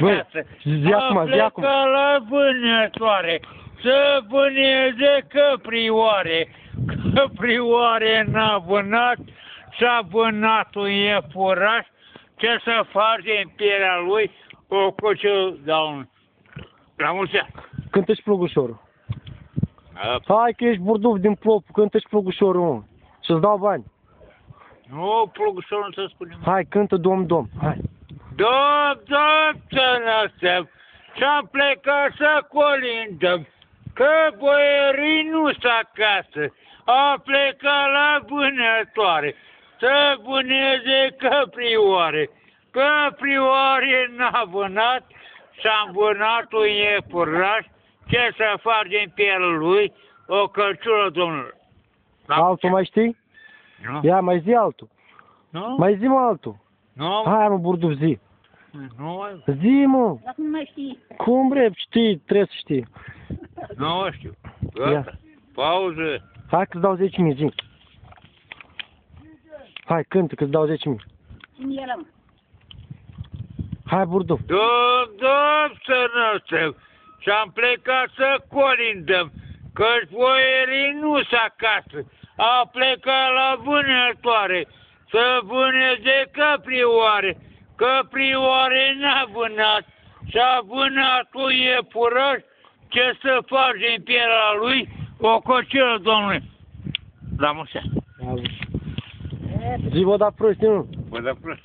acasă. zi acum, zi acum. Plecă la vânătoare să vâneze căprioare. Căprioare n-a vânat și-a vânat-o iepuraș. Ce să face în pielea lui o cociu down. La mulți ani. Cântă-și plugușorul. Hai că ești burduf din plop, cântă-și plugușorul, mă. Și-ți dau bani. Nu, plugușorul nu să spunem. Hai, cântă dom, hai. Dom, să lăsăm și-am plecat să colindăm, că boierii nu s acasă. A plecat la vânătoare să vâneze căprioare. Căprioare n-a vânat și-am vânat un iepuraș. Ce să face în pielea lui o căciulă, domnule? Altul mai știi? Nu? Ia, mai zi altul. Nu? Mai zi, mă, altul. Nu? Hai, mă, burduf, zi. Nu? Zi, mă. Dacă nu mai știi. Cum, bre, știi, trebuie să știi. Nu știu. Ia. Gata. Pauză. Hai că-ți dau 10.000, zi. Hai, cântă, că-ți dau 10.000. Cine eram? Hai, burduf. Dom, să năsăm și-am plecat să colindăm, că-și boierii nu s acasă. A plecat la vânătoare să vâneze căprioare. Căprioare n-a vânat și-a vânat un iepuraș. Ce să face în pielea lui o cocilă, domnule? La mulți ani. Zi, vă da prost, nu? Vă da prost.